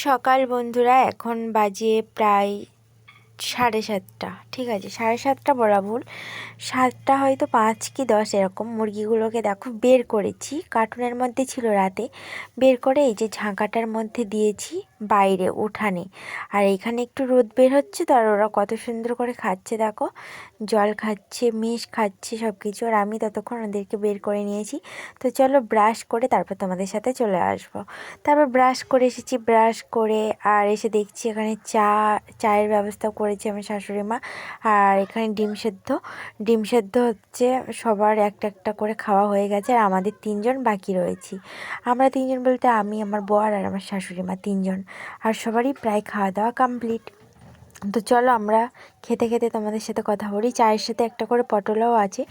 সকাল বন্ধুরা, এখন বাজে প্রায় 7:30। ঠিক আছে, 7:30 বলা ভুল, 7টা হয়তো 5 কি 10 এরকম। মুরগিগুলোকে দেখো বের করেছি, কার্টুনের মধ্যে ছিল রাতে, বের করে এই যে ঝাঁকাটার মধ্যে দিয়েছি বাইরে উঠানে। আর এখানে একটু রোদ বের হচ্ছে তো, আর ওরা কত সুন্দর করে খাচ্ছে দেখো, জল খাচ্ছে, মিশ খাচ্ছে, সব কিছু। আর আমি ততক্ষণ ওদেরকে বের করে নিয়েছি। তো চলো ব্রাশ করে তারপর তোমাদের সাথে চলে আসবো। তারপর ব্রাশ করে এসেছি, ব্রাশ করে আর এসে দেখছি এখানে চায়ের ব্যবস্থা করেছে আমার শাশুড়ি মা। আর এখানে ডিম সেদ্ধ হচ্ছে, সবার একটা একটা করে খাওয়া হয়ে গেছে। আর আমাদের 3জন বাকি রয়েছি। আমরা 3জন বলতে আমি, আমার বর আর আমার শাশুড়ি মা, 3জন। আর সবারই প্রায় খাওয়া দাওয়া কমপ্লিট। তো চলো আমরা খেতে খেতে তোমাদের সাথে কথা বলি। চায়ের সাথে একটা করে পটলও আছে,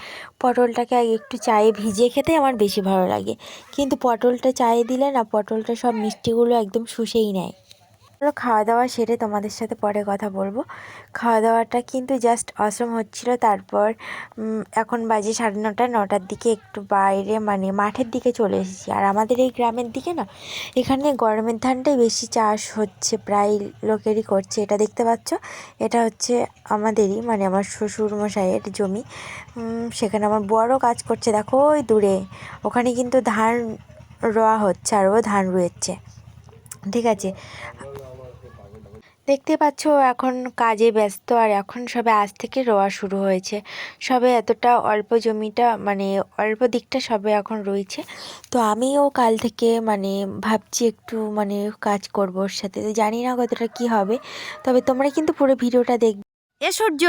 পটলটাকে আগে একটু চায়ে ভিজিয়ে খেতে আমার বেশি ভালো লাগে। কিন্তু পটলটা চায়ে দিলে না, পটলটা সব মিষ্টিগুলো একদম শুষেই নেয়। খাওয়া দাওয়া সেরে তোমাদের সাথে পরে কথা বলবো। খাওয়া দাওয়াটা কিন্তু জাস্ট অসম হচ্ছিল। তারপর এখন বাজে 9:30, 9টার দিকে একটু বাইরে মানে মাঠের দিকে চলে এসেছি। আর আমাদের এই গ্রামের দিকে না, এখানে গরমের ধানটাই বেশি চাষ হচ্ছে, প্রায় লোকেরই করছে। এটা দেখতে পাচ্ছ, এটা হচ্ছে আমাদেরই মানে আমার শ্বশুর মশাইয়ের জমি। সেখানে আমার বড় কাজ করছে দেখো ওই দূরে, ওখানে কিন্তু ধান রোয়া হচ্ছে আর ও ধান রুয়েছে। ঠিক আছে, দেখতে পাচ্ছ এখন কাজে ব্যস্ত। আর এখন সবে আজ থেকে রোয়া শুরু হয়েছে, সবে এতটা অল্প জমিটা মানে অল্প দিকটা সবে এখন রয়েছে। তো আমিও কাল থেকে মানে ভাবছি একটু মানে কাজ করবো ওর সাথে, তো জানি না কতটা কি হবে। তবে তোমরা কিন্তু পুরো ভিডিওটা দেখবে। এ সূর্য,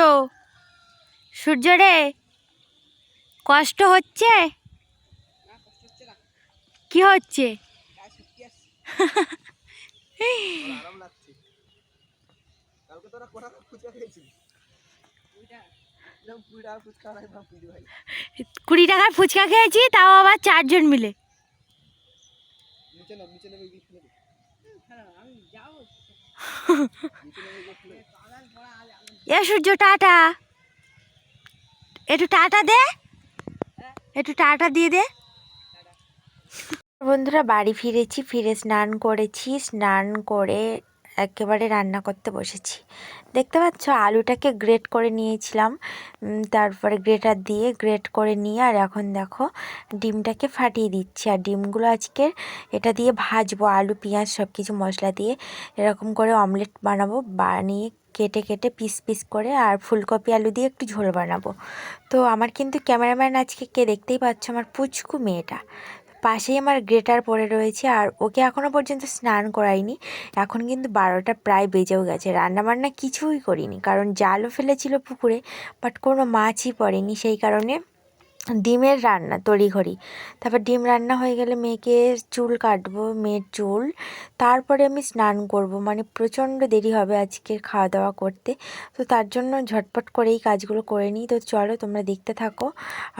সূর্য রে, কষ্ট হচ্ছে? কি হচ্ছে? কুড়ি টাকার ফুচকা খেয়েছি, তাও আবার 4জন মিলে। এ সূর্য টাটা, একটু টাটা দে, একটু টাটা দিয়ে দে। বন্ধুরা বাড়ি ফিরেছি, ফিরে স্নান করেছি, স্নান করে একেবারে রান্না করতে বসেছি। দেখতে পাচ্ছ আলুটাকে গ্রেট করে নিয়েছিলাম, তারপরে গ্রেটার দিয়ে গ্রেট করে নিয়ে আর এখন দেখো ডিমটাকে ফাটিয়ে দিচ্ছি। আর ডিমগুলো আজকে এটা দিয়ে ভাজবো, আলু পেঁয়াজ সব কিছু মশলা দিয়ে এরকম করে অমলেট বানাবো, বানিয়ে কেটে কেটে পিস পিস করে আর ফুলকপি আলু দিয়ে একটু ঝোল বানাবো। তো আমার কিন্তু ক্যামেরাম্যান আজকে কে দেখতেই পাচ্ছ, আমার পুচকু মেয়েটা পাশেই আমার গ্রেটার পড়ে রয়েছে। আর ওকে এখনও পর্যন্ত স্নান করাইনি। এখন কিন্তু 12টা প্রায় বেজেও গেছে, রান্নাবান্না কিছুই করিনি, কারণ জালও ফেলেছিল পুকুরে, বাট কোনো মাছই পড়েনি। সেই কারণে ডিমের রান্না তড়িঘড়ি। তারপর ডিম রান্না হয়ে গেলে মেয়েকে চুল কাটবো, মেয়ের চুল, তারপরে আমি স্নান করব। মানে প্রচণ্ড দেরি হবে আজকের খাওয়া দাওয়া করতে। তো তার জন্য ঝটপট করেই কাজগুলো করে নিই। তো চলো তোমরা দেখতে থাকো,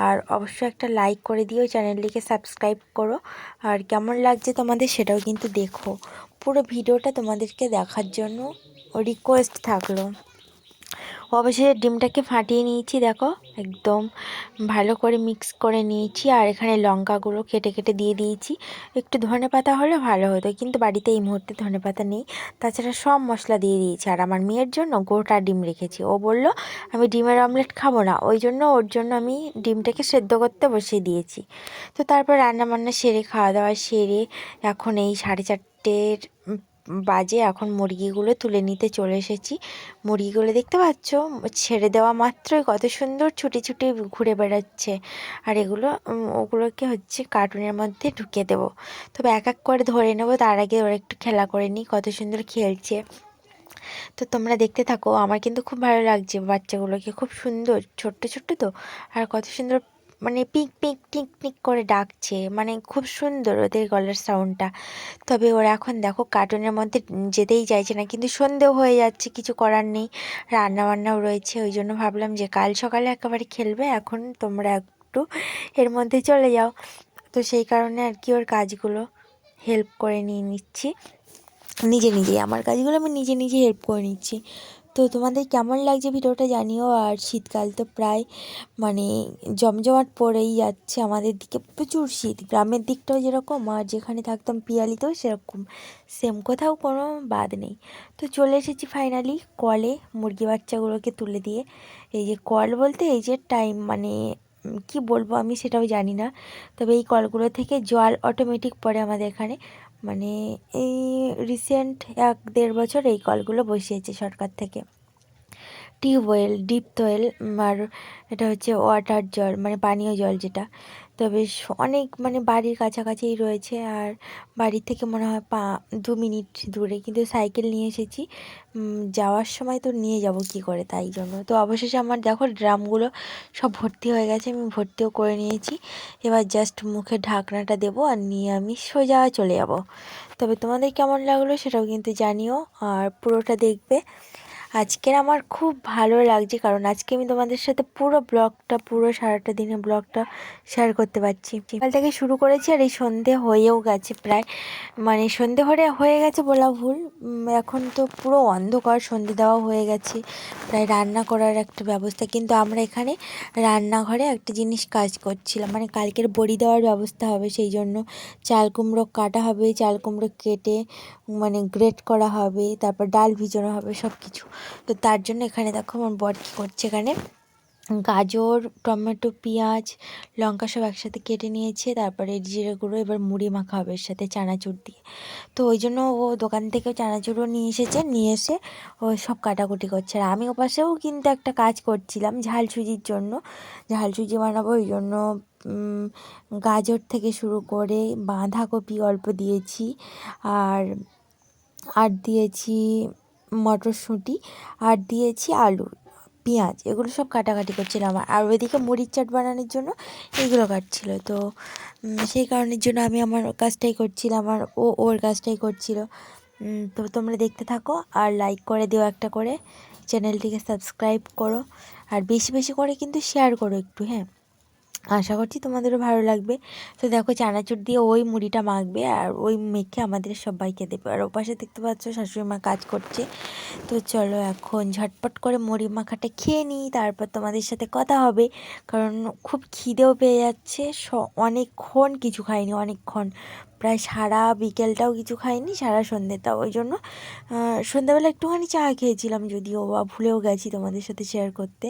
আর অবশ্যই একটা লাইক করে দিও, চ্যানেলটিকে সাবস্ক্রাইব করো। আর কেমন লাগছে তোমাদের সেটাও কিন্তু দেখো। পুরো ভিডিওটা তোমাদেরকে দেখার জন্য রিকোয়েস্ট থাকলো। অবশেষে ডিমটাকে ফাটিয়ে নিয়েছি দেখো, একদম ভালো করে মিক্স করে নিয়েছি। আর এখানে লঙ্কাগুলো কেটে কেটে দিয়ে দিয়েছি। একটু ধনেপাতা হলে ভালো হতো, কিন্তু বাড়িতে এই মুহূর্তে ধনেপাতা নেই। তাছাড়া সব মশলা দিয়ে দিয়েছি। আর আমার মেয়ের জন্য গোটা ডিম রেখেছি, ও বলল আমি ডিমের অমলেট খাবো না, ওই জন্য ওর জন্য আমি ডিমটাকে সেদ্ধ করতে বসিয়ে দিয়েছি। তো তারপর রান্নাবান্না সেরে খাওয়া দাওয়া সেরে এখন এই 4:30 বাজে, এখন মুরগিগুলো তুলে নিতে চলে এসেছি। মুরগিগুলো দেখতে পাচ্ছ, ছেড়ে দেওয়া মাত্রই কত সুন্দর ছুটে ছুটে ঘুরে বেড়াচ্ছে। আর ওগুলোকে হচ্ছে কার্টুনের মধ্যে ঢুকিয়ে দেবো। তবে এক এক করে ধরে নেবো, তার আগে ওরা একটু খেলা করে নিই, কত সুন্দর খেলছে। তো তোমরা দেখতে থাকো, আমার কিন্তু খুব ভালো লাগছে বাচ্চাগুলোকে, খুব সুন্দর ছোট্ট ছোট্ট তো, আর কত সুন্দর মানে পিক পিক টিক টিক করে ডাকছে, মানে খুব সুন্দর ওদের গলার সাউন্ডটা। তবে ওরা এখন দেখো কার্টুনের মধ্যে যেতেই চাইছে না, কিন্তু সন্ধেও হয়ে যাচ্ছে, কিছু করার নেই, রান্নাবান্নাও রয়েছে। ওই জন্য ভাবলাম যে কাল সকালে একেবারে খেলবে, এখন তোমরা একটু এর মধ্যে চলে যাও। তো সেই কারণে আর কি ওর কাজগুলো হেল্প করে নিয়ে নিচ্ছি নিজে নিজেই, আমার কাজগুলো আমি নিজে নিজে হেল্প করে নিচ্ছি। তো তোমাদের কেমন লাগছে ভিডিওটা জানিও। আর শীতকাল তো প্রায় মানে জমজমাট পড়েই যাচ্ছে, আমাদের দিকে প্রচুর শীত, গ্রামের দিকটাও যেরকম আর যেখানে থাকতাম পিয়ালিতেও সেরকম, সেম, কোথাও কোনো বাদ নেই। তো চলে এসেছি ফাইনালি কলে মুরগি বাচ্চাগুলোকে তুলে দিয়ে। এই যে কল বলতে এই যে টাইম মানে কি বলবো আমি সেটাও জানি না, তবে এই কলগুলো থেকে জল অটোমেটিক পড়ে আমাদের এখানে। মানে এই রিসেন্ট 1-1.5 বছর এই কলগুলো বসিয়েছে সরকার থেকে। টিউবওয়েল, ডিপওয়েল, আর এটা হচ্ছে ওয়াটার জল মানে পানীয় জল যেটা। তো বেশ অনেক মানে বাড়ির কাছাকাছিই রয়েছে, আর বাড়ির থেকে মনে হয় 2 মিনিট দূরে, কিন্তু সাইকেল নিয়ে এসেছি। যাওয়ার সময় তো নিয়ে যাব কি করে, তাই জন্য। তো অবশেষে আমার দেখো ড্রামগুলো সব ভর্তি হয়ে গেছে, আমি ভর্তিও করে নিয়েছি। এবার জাস্ট মুখে ঢাকনাটা দেবো আর নিয়ে আমি সোজা চলে যাব। তবে তোমাদের কেমন লাগলো সেটাও কিন্তু জানিও, আর পুরোটা দেখবে। আজকের আমার খুব ভালো লাগছে, কারণ আজকে আমি তোমাদের সাথে পুরো ব্লগটা, পুরো সারাটা দিনের ব্লগটা শেয়ার করতে পারছি। সকাল থেকে শুরু করেছি আর এই সন্ধে হয়েও গেছে প্রায়, মানে সন্ধে হয়ে গেছে বলা ভুল, এখন তো পুরো অন্ধকার, সন্ধে দেওয়া হয়ে গেছে, প্রায় রান্না করার একটা ব্যবস্থা। কিন্তু আমরা এখানে রান্নাঘরে একটা জিনিস কাজ করছিলাম, মানে কালকের বড়ি দেওয়ার ব্যবস্থা হবে, সেই জন্য চাল কুমড়ো কাটা হবে, চাল কুমড়ো কেটে মানে গ্রেট করা হবে, তারপর ডাল ভিজানো হবে সব কিছু। তো তার জন্য এখানে দেখো আমার বর কী করছে, এখানে গাজর, টমেটো, পেঁয়াজ, লঙ্কা সব একসাথে কেটে নিয়েছে, তারপরে জিরে গুঁড়ো, এবার মুড়ি মাখা হবে এর সাথে চানাচুর দিয়ে। তো ওই জন্য ও দোকান থেকে চানাচুরও নিয়ে এসেছে, নিয়ে এসে ও সব কাটাকুটি করছে। আর আমি ওপাশেও কিন্তু একটা কাজ করছিলাম ঝাল সুজির জন্য, ঝাল সুজি বানাবো, ওই জন্য গাজর থেকে শুরু করে বাঁধাকপি অল্প দিয়েছি, আর আর দিয়েছি মটরশুঁটি, আর দিয়েছি আলু, পেঁয়াজ, এগুলো সব কাটাকাটি করছিলাম। আর ওইদিকে মুড়ির চাট বানানোর জন্য এইগুলো কাটছিল। তো সেই কারণের জন্য আমি আমার কাজটাই করছিলাম আর ও ওর কাজটাই করছিল। তো তোমরা দেখতে থাকো আর লাইক করে দিও একটা করে, চ্যানেলটিকে সাবস্ক্রাইব করো, আর বেশি বেশি করে কিন্তু শেয়ার করো একটু, হ্যাঁ, আশা করছি তোমাদেরও ভালো লাগবে। তো দেখো চানাচুর দিয়ে ওই মুড়িটা মাখবে আর ওই মেখে আমাদের সবাইকে দেবে। আর ওপাশে দেখতে পাচ্ছ শাশুড়ি মা কাজ করছে। তো চলো এখন ঝটপট করে মুড়ি মাখাটা খেয়ে নিই, তারপর তোমাদের সাথে কথা হবে, কারণ খুব খিদেও পেয়ে যাচ্ছে। অনেকক্ষণ কিছু খাইনি, অনেকক্ষণ, প্রায় সারা বিকেলটাও কিছু খাইনি, সারা সন্ধ্যেটাও। ওই জন্য সন্ধ্যাবেলা একটুখানি চা খেয়েছিলাম, যদিও বা ভুলেও গেছি তোমাদের সাথে শেয়ার করতে।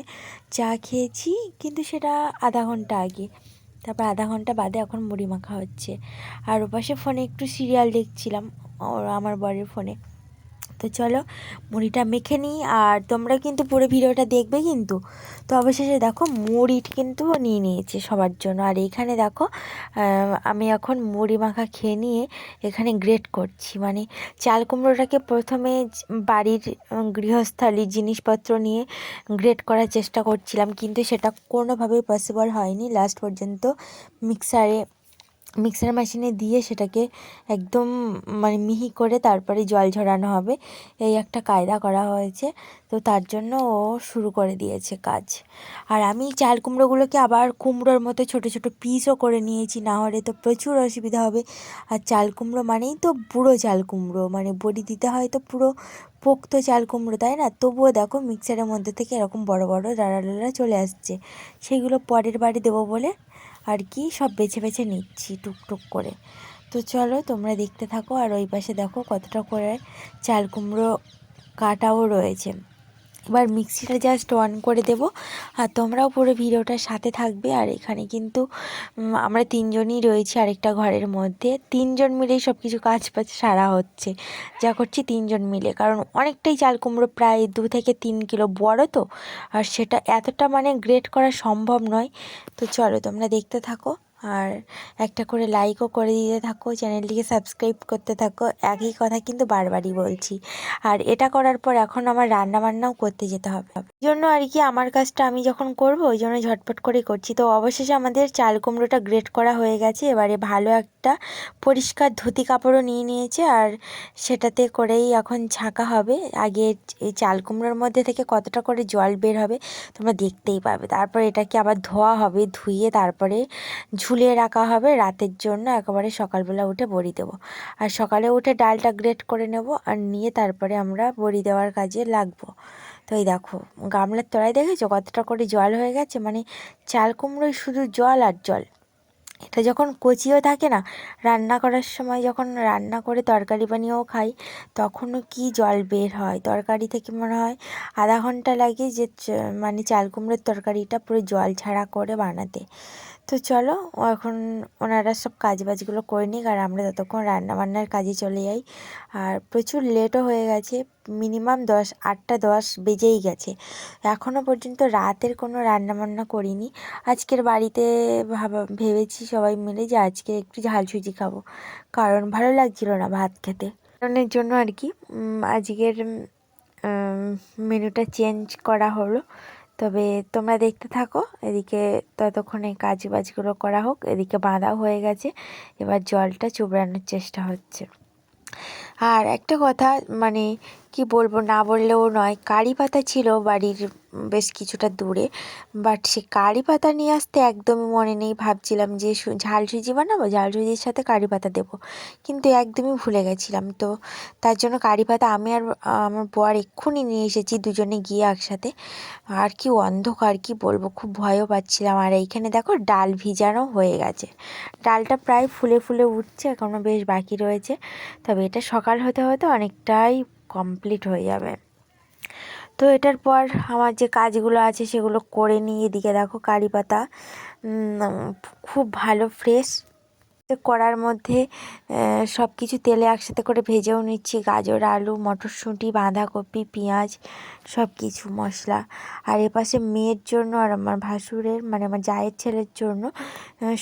চা খেয়েছি কিন্তু সেটা আধা ঘন্টা আগে, তারপর আধা ঘন্টা বাদে এখন মুড়ি মাখা হচ্ছে। আর ওপাশে ফোনে একটু সিরিয়াল দেখছিলাম, আমার বরের ফোনে। তো চলো মুড়িটা মেখে নিই, আর তোমরা কিন্তু পুরো ভিডিওটা দেখবে কিন্তু। তো অবশেষে দেখো মুড়ি কিন্তু নিয়ে নিয়েছে সবার জন্য। আর এইখানে দেখো আমি এখন মুড়ি মাখা খেয়ে নিয়ে এখানে গ্রেট করছি, মানে চাল কুমড়োটাকে প্রথমে বাড়ির গৃহস্থালির জিনিসপত্র নিয়ে গ্রেট করার চেষ্টা করছিলাম, কিন্তু সেটা কোনোভাবেই পসিবল হয়নি। লাস্ট পর্যন্ত মিক্সার মেশিনে দিয়ে সেটাকে একদম মানে মিহি করে তারপরে জল ঝরানো হবে, এই একটা কায়দা করা হয়েছে। তো তার জন্য ও শুরু করে দিয়েছে কাজ। আর আমি চাল কুমড়োগুলোকে আবার কুমড়োর মতো ছোট ছোট পিসও করে নিয়েছি, না হলে তো প্রচুর অসুবিধা হবে। আর চাল কুমড়ো মানেই তো বুড়ো চাল কুমড়ো, মানে বড়ি দিতে হয় তো পুরো পোক্ত চাল কুমড়ো, তাই না? তবুও দেখো মিক্সারের মধ্যে থেকে এরকম বড় বড় ডাঁড়া ডাঁড়া চলে আসছে, সেগুলো পরের বাড়ি দেবো বলে আর কি সব বেছে বেছে নিচ্ছি টুকটুক করে। তো চলো তোমরা দেখতে থাকো। আর ওই পাশে দেখো কতটা করে চাল কুমড়ো কাটাও রয়েছে। এবার মিক্সিটা জাস্ট অন করে দেব, আর তোমরাও পুরো ভিডিওটার সাথে থাকবে। আর এখানে কিন্তু আমরা 3জনই রয়েছি আরেকটা ঘরের মধ্যে, 3জন মিলেই সব কিছু কাজ বাজ সারা হচ্ছে, যা করছি 3জন মিলে, কারণ অনেকটাই চাল কুমড়ো, প্রায় 2 থেকে 3 কিলো বড় তো, আর সেটা এতটা মানে গ্রেট করা সম্ভব নয়। তো চলো তোমরা দেখতে থাকো, আর একটা করে লাইকও করে দিতে থাকো, চ্যানেলটিকে সাবস্ক্রাইব করতে থাকো, একই কথা কিন্তু বারবারই বলছি। আর এটা করার পর এখন আমার রান্না বান্নাও করতে যেতে হবে, এই জন্য আর কি আমার কাজটা আমি যখন করব ওই জন্য ঝটপট করেই করছি। তো অবশেষে আমাদের চাল কুমড়োটা গ্রেট করা হয়ে গেছে। এবারে ভালো একটা পরিষ্কার ধুতি কাপড়ও নিয়ে নিয়েছে, আর সেটাতে করেই এখন ছাঁকা হবে। আগে এই চাল কুমড়োর মধ্যে থেকে কতটা করে জল বের হবে তোমরা দেখতেই পাবে। তারপর এটাকে আবার ধোয়া হবে, ধুয়ে তারপরে ঝুলিয়ে রাখা হবে রাতের জন্য, একেবারে সকালবেলা উঠে বড়ি দেবো। আর সকালে উঠে ডালটা গ্রেট করে নেব, আর নিয়ে তারপরে আমরা বড়ি দেওয়ার কাজে লাগবো। তো এই দেখো গামলার তলায় দেখেছো কতটা করে জল হয়ে গেছে, মানে চাল কুমড়োয় শুধু জল আর জল। এটা যখন কচিও থাকে না, রান্না করার সময় যখন রান্না করে তরকারি বানিয়েও খাই, তখনও কি জল বের হয় তরকারি থেকে, মনে হয় আধা ঘন্টা লাগে যে মানে চাল কুমড়োর তরকারিটা পুরো জল ছাড়া করে বানাতে। তো চলো এখন ওনারা সব কাজবাজগুলো করে নিক, আর আমরা ততক্ষণ রান্নাবান্নার কাজে চলে যাই। আর প্রচুর লেটও হয়ে গেছে, মিনিমাম 8টা 10 বেজেই গেছে, এখনও পর্যন্ত রাতের কোনো রান্নাবান্না করিনি। আজকের বাড়িতে ভেবেছি সবাই মিলে যে আজকে একটু ঝাল সুজি খাবো, কারণ ভালো লাগছিল না ভাত খেতে, কারণের জন্য আর কি আজকের মেনুটা চেঞ্জ করা হলো। তবে তোমরা দেখতে থাকো, এদিকে ততক্ষণে কাজ বাজগুলো করা হোক, এদিকে বাঁধাও হয়ে গেছে, এবার জলটা চুবড়ানোর চেষ্টা হচ্ছে। আর একটা কথা, মানে কি বলবো, না বললেও নয়, কারি পাতা ছিল বাড়ির বেশ কিছুটা দূরে, বাট সে কারি পাতা নিয়ে আসতে একদমই মনে নেই। ভাবছিলাম যে ঝাল সুজি বানাবো, ঝাল সুজির সাথে কারি পাতা দেবো, কিন্তু একদমই ভুলে গেছিলাম। তো তার জন্য কারি পাতা আমি আর আমার বর এক্ষুনি নিয়ে এসেছি, দুজনে গিয়ে একসাথে। আর কি অন্ধকার, কি বলবো, খুব ভয়ও পাচ্ছিলাম। আর এইখানে দেখো ডাল ভিজানো হয়ে গেছে, ডালটা প্রায় ফুলে ফুলে উঠছে, এখনও বেশ বাকি রয়েছে, তবে এটা সকাল হতে হতে অনেকটাই কমপ্লিট হয়ে যাবে। তো এটার পর আমার যে কাজগুলো আছে সেগুলো করে নিই। এদিকে দেখো কারি পাতা খুব ভালো ফ্রেশ কড়ার মধ্যে সব কিছু তেলে একসাথে করে ভেজেও নিচ্ছি, গাজর আলু মটরশুঁটি বাঁধাকপি পেঁয়াজ সব কিছু মশলা। আর এপাশে মেয়ের জন্য আর আমার ভাসুরের মানে আমার জায়ের ছেলের জন্য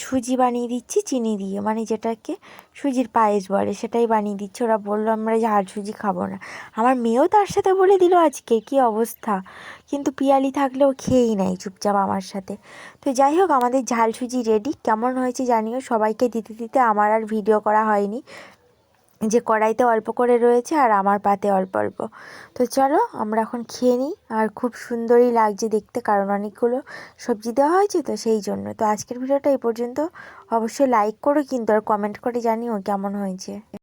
সুজি বানিয়ে দিচ্ছি চিনি দিয়ে, মানে যেটাকে সুজির পায়েস বলে, সেটাই বানিয়ে দিচ্ছি। ওরা বললো আমরা ঝাল সুজি খাবো না, আমার মেয়েও তার সাথে বলে দিল আজকে, কি অবস্থা। কিন্তু পিয়ালি থাকলেও খেয়েই নেয় চুপচাপ আমার সাথে। তো যাই হোক, আমাদের ঝাল সুজি রেডি, কেমন হয়েছে জানিও। সবাইকে দিতে দিতে আমার আর ভিডিও করা হয়নি, যে কড়াইতে অল্প করে রয়েছে আর আমার পাতে অল্প অল্প। তো চলো আমরা এখন খেয়ে নিই। আর খুব সুন্দরই লাগছে দেখতে, কারণ অনেকগুলো সবজি দেওয়া হয়েছে তো সেই জন্য। তো আজকের ভিডিওটা এই পর্যন্ত, অবশ্যই লাইক করো কিন্তু, আর কমেন্ট করে জানিও কেমন হয়েছে।